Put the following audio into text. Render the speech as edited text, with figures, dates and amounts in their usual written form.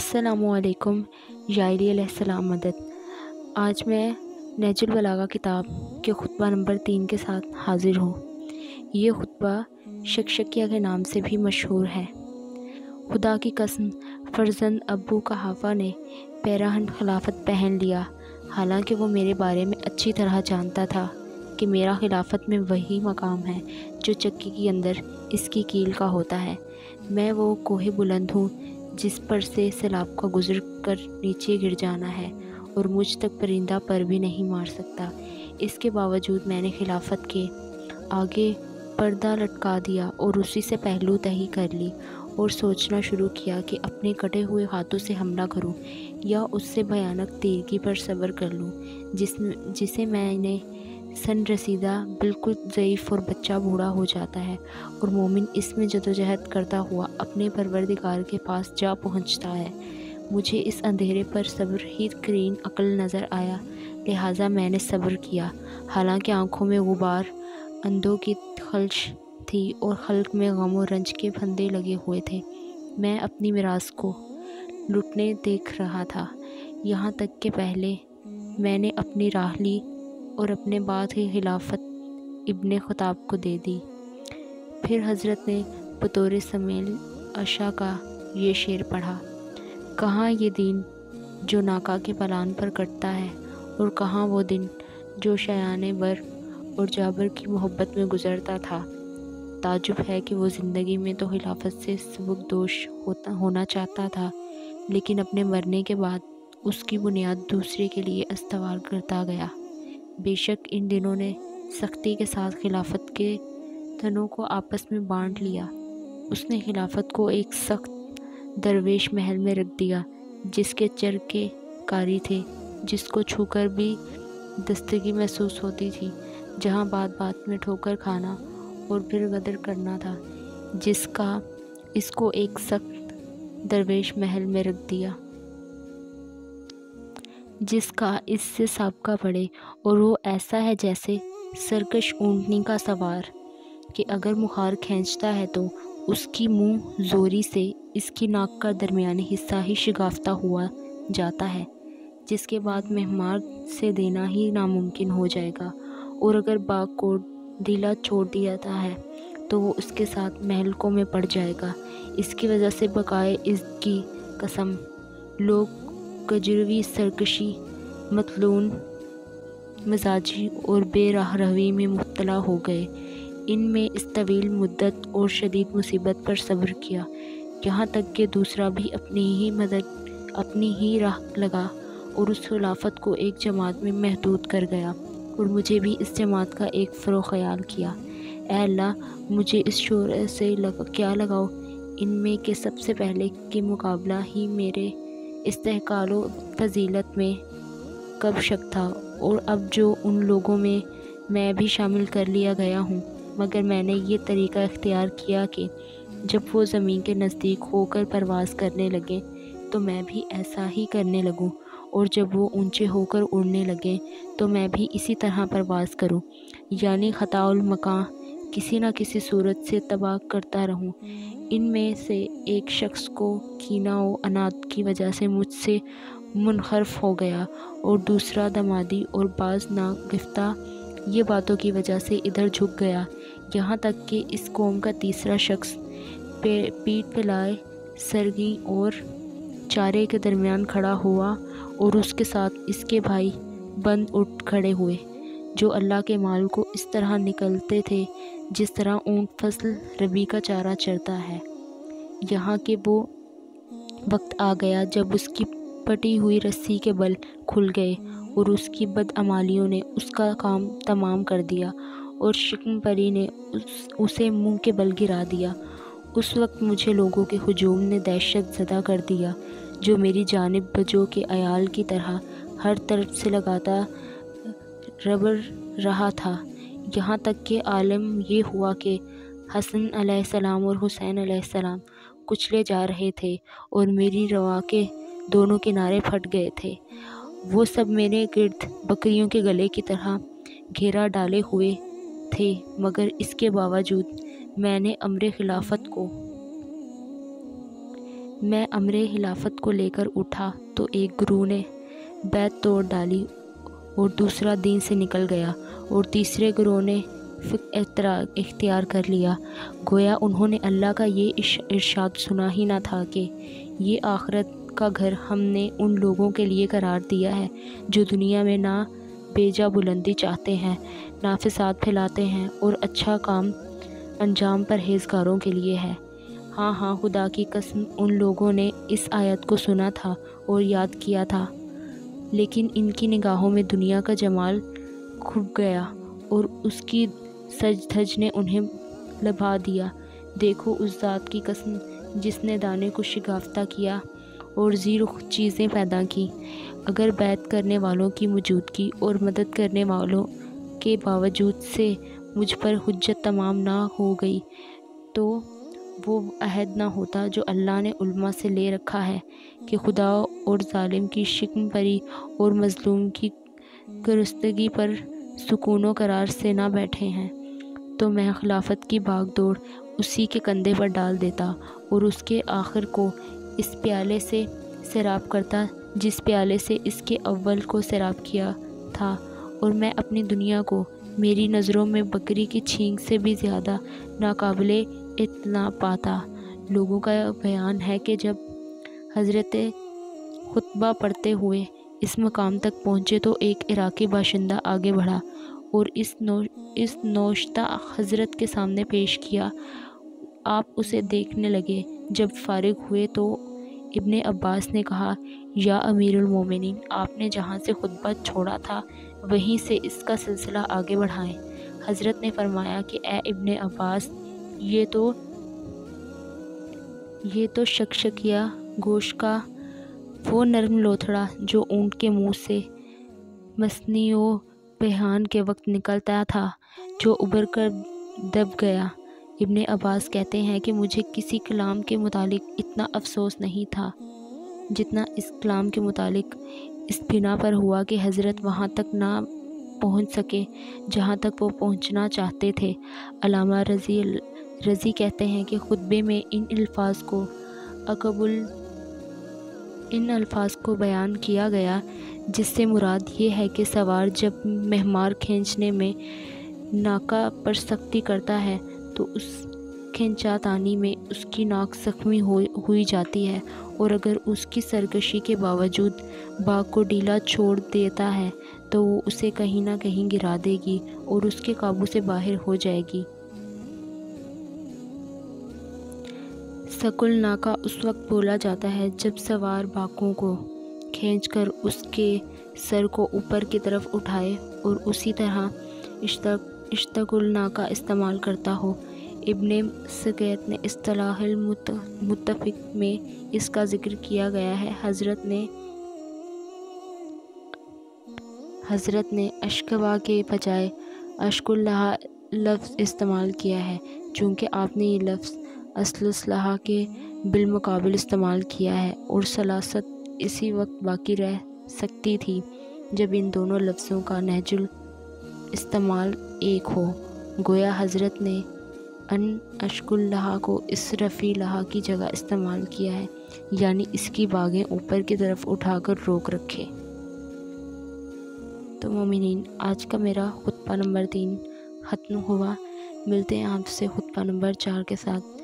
السلام علیکم یا علی علیہ السلام مدد۔ آج میں نہج البلاغہ کتاب کے خطبہ نمبر 3 کے ساتھ حاضر ہوں۔ یہ خطبہ شکشکیہ کے نام سے بھی مشہور ہے۔ خدا کی قسم، فرزند ابو قحافہ نے پیراہن خلافت پہن لیا، حالانکہ وہ میرے بارے میں اچھی طرح جانتا تھا کہ میرا خلافت میں وہی مقام ہے جو چکی کے اندر اس کی کیل کا ہوتا ہے۔ میں وہ کوہ بلند ہوں جس پر سے سیلاب کا گزر کر نیچے گر جانا ہے اور مجھ تک پرندہ پر بھی نہیں مار سکتا۔ اس کے باوجود میں نے خلافت کے آگے پردہ لٹکا دیا اور اسی سے پہلو تہی کر لی اور سوچنا شروع کیا کہ اپنے کٹے ہوئے ہاتھوں سے حملہ کروں یا اس سے بھیانک تیرگی پر صبر کر لوں جسے میں نے سن رسیدہ بالکل ضعیف اور بچہ بوڑھا ہو جاتا ہے اور مومن اس میں جدوجہد کرتا ہوا اپنے پروردگار کے پاس جا پہنچتا ہے۔ مجھے اس اندھیرے پر صبر ہی کرین عقل نظر آیا، لہٰذا میں نے صبر کیا، حالانکہ آنکھوں میں غبار اندھوں کی خلش تھی اور خلق میں غم و رنج کے پھندے لگے ہوئے تھے۔ میں اپنی میراث کو لٹنے دیکھ رہا تھا، یہاں تک کہ پہلے میں نے اپنی راہ لی اور اپنے بعد ہی خلافت ابن خطاب کو دے دی۔ پھر حضرت نے بطور سمیل عشاء کا یہ شعر پڑھا: کہاں یہ دن جو ناکا کے پلان پر کٹتا ہے، اور کہاں وہ دن جو شایان بر اور جابر کی محبت میں گزرتا تھا۔ تعجب ہے کہ وہ زندگی میں تو خلافت سے سبکدوش ہونا چاہتا تھا، لیکن اپنے مرنے کے بعد اس کی بنیاد دوسرے کے لیے استوار کرتا گیا۔ بے شک ان دنوں نے سختی کے ساتھ خلافت کے تنوں کو آپس میں بانٹ لیا۔ اس نے خلافت کو ایک سخت درویش محل میں رکھ دیا جس کے چرکے کاری تھے، جس کو چھو کر بھی دستگی محسوس ہوتی تھی، جہاں بات بات میں ٹھوکر کھانا اور پھر غدر کرنا تھا، اس کو ایک سخت درویش محل میں رکھ دیا جس کا اس سے سابقہ پڑے، اور وہ ایسا ہے جیسے سرکش اونٹنی کا سوار کہ اگر مخار کھینچتا ہے تو اس کی منہ زوری سے اس کی ناک کا درمیانی حصہ ہی شگافتہ ہوا جاتا ہے، جس کے بعد مہمار سے دینا ہی ناممکن ہو جائے گا، اور اگر باغ کو ڈھیلا چھوڑ دیا ہے تو وہ اس کے ساتھ مہلکوں میں پڑ جائے گا۔ اس کی وجہ سے بقائے اس کی قسم لوگ کجروی، سرکشی، متلون مزاجی اور بے راہ روی میں مبتلا ہو گئے۔ ان میں اس طویل مدت اور شدید مصیبت پر صبر کیا، یہاں تک کہ دوسرا بھی اپنی ہی راہ لگا اور اس خلافت کو ایک جماعت میں محدود کر گیا، اور مجھے بھی اس جماعت کا ایک فروغ خیال کیا۔ اے اللہ، مجھے اس شعور سے کیا لگاؤ ان میں کہ سب سے پہلے کے مقابلہ ہی میرے استحقاق و فضیلت میں کب شک تھا، اور اب جو ان لوگوں میں بھی شامل کر لیا گیا ہوں، مگر میں نے یہ طریقہ اختیار کیا کہ جب وہ زمین کے نزدیک ہو کر پرواز کرنے لگیں تو میں بھی ایسا ہی کرنے لگوں، اور جب وہ اونچے ہو کر اڑنے لگیں تو میں بھی اسی طرح پرواز کروں، یعنی خطا المکاں کسی نہ کسی صورت سے تباہ کرتا رہوں۔ ان میں سے ایک شخص کو کینہ و عناد کی وجہ سے مجھ سے منحرف ہو گیا، اور دوسرا دمادی اور باز ناگفتہ یہ باتوں کی وجہ سے ادھر جھک گیا، یہاں تک کہ اس قوم کا تیسرا شخص پیٹھ پھیلائے سرگی اور چارے کے درمیان کھڑا ہوا، اور اس کے ساتھ اس کے بھائی بند اٹھ کھڑے ہوئے، جو اللہ کے مال کو اس طرح نکلتے تھے جس طرح اونٹ فصل ربی کا چارہ چرتا ہے۔ یہاں کہ وہ وقت آ گیا جب اس کی پٹی ہوئی رسی کے بل کھل گئے اور اس کی بدعمالیوں نے اس کا کام تمام کر دیا، اور شکم پری نے اسے منہ کے بل گرا دیا۔ اس وقت مجھے لوگوں کے ہجوم نے دہشت زدہ کر دیا جو میری جانب بجو کے عیال کی طرح ہر طرف سے لگاتا ربڑ رہا تھا، یہاں تک کہ عالم یہ ہوا کہ حسن علیہ السلام اور حسین علیہ السلام کچلے جا رہے تھے اور میری روا کے دونوں کنارے پھٹ گئے تھے۔ وہ سب میرے گرد بکریوں کے گلے کی طرح گھیرا ڈالے ہوئے تھے، مگر اس کے باوجود میں نے امر خلافت کو میں امر خلافت کو لے کر اٹھا تو ایک گروہ نے بیعت توڑ ڈالی اور دوسرا دین سے نکل گیا، اور تیسرے گروہ نے فقہ اختیار کر لیا۔ گویا انہوں نے اللہ کا یہ ارشاد سنا ہی نہ تھا کہ یہ آخرت کا گھر ہم نے ان لوگوں کے لیے قرار دیا ہے جو دنیا میں نہ بیجا بلندی چاہتے ہیں، نہ فساد پھیلاتے ہیں، اور اچھا کام انجام پرہیزگاروں کے لیے ہے۔ ہاں ہاں، خدا کی قسم ان لوگوں نے اس آیت کو سنا تھا اور یاد کیا تھا، لیکن ان کی نگاہوں میں دنیا کا جمال کھپ گیا اور اس کی سج دھج نے انہیں لبھا دیا۔ دیکھو اس ذات کی قسم جس نے دانے کو شگافتہ کیا اور رخ چیزیں پیدا کی، اگر بیعت کرنے والوں کی موجودگی اور مدد کرنے والوں کے باوجود سے مجھ پر حجت تمام نہ ہو گئی تو وہ عہد نہ ہوتا جو اللہ نے علماء سے لے رکھا ہے کہ خدا اور ظالم کی شکم پری اور مظلوم کی گرستگی پر سکون و قرار سے نہ بیٹھے ہیں، تو میں خلافت کی بھاگ دوڑ اسی کے کندھے پر ڈال دیتا اور اس کے آخر کو اس پیالے سے سیراب کرتا جس پیالے سے اس کے اول کو سیراب کیا تھا، اور میں اپنی دنیا کو میری نظروں میں بکری کی چھینک سے بھی زیادہ ناقابل اطلاع پاتا۔ لوگوں کا بیان ہے کہ جب حضرت خطبہ پڑھتے ہوئے اس مقام تک پہنچے تو ایک عراقی باشندہ آگے بڑھا اور اس نوشتہ حضرت کے سامنے پیش کیا۔ آپ اسے دیکھنے لگے۔ جب فارغ ہوئے تو ابن عباس نے کہا، یا امیر المومنین، آپ نے جہاں سے خطبہ چھوڑا تھا وہیں سے اس کا سلسلہ آگے بڑھائیں۔ حضرت نے فرمایا کہ اے ابن عباس، یہ تو شکشکیہ گوشت کا وہ نرم لوتھڑا جو اونٹ کے منہ سے مثنی و پیہان کے وقت نکلتا تھا، جو ابھر کر دب گیا۔ ابن عباس کہتے ہیں کہ مجھے کسی کلام کے متعلق اتنا افسوس نہیں تھا جتنا اس کلام کے متعلق، اس بنا پر ہوا کہ حضرت وہاں تک نہ پہنچ سکے جہاں تک وہ پہنچنا چاہتے تھے۔ علامہ رضی کہتے ہیں کہ خطبے میں ان الفاظ کو بیان کیا گیا جس سے مراد یہ ہے کہ سوار جب مہمار کھینچنے میں ناکہ پر سختی کرتا ہے تو اس کھینچاتانی میں اس کی ناک زخمی ہوئی جاتی ہے، اور اگر اس کی سرکشی کے باوجود باغ کو ڈھیلا چھوڑ دیتا ہے تو وہ اسے کہیں نہ کہیں گرا دے گی اور اس کے قابو سے باہر ہو جائے گی۔ سکل ناکہ اس وقت بولا جاتا ہے جب سوار باکوں کو کھینچ کر اس کے سر کو اوپر کی طرف اٹھائے اور اسی طرح اشتغل ناکہ استعمال کرتا ہو۔ ابن سقیت نے اصطلاح المتفق میں اس کا ذکر کیا گیا ہے۔ حضرت نے اشکوا کے بجائے اشکلہا لفظ استعمال کیا ہے، چونکہ آپ نے یہ لفظ اسلحہ کے بالمقابل استعمال کیا ہے، اور سلاست اسی وقت باقی رہ سکتی تھی جب ان دونوں لفظوں کا نہج استعمال ایک ہو۔ گویا حضرت نے ان اشکلہا کو اس رفیع لہا کی جگہ استعمال کیا ہے، یعنی اس کی باگیں اوپر کی طرف اٹھا کر روک رکھے۔ تو مومنین، آج کا میرا خطبہ نمبر 3 ختم ہوا۔ ملتے ہیں آپ سے خطبہ نمبر 4 کے ساتھ۔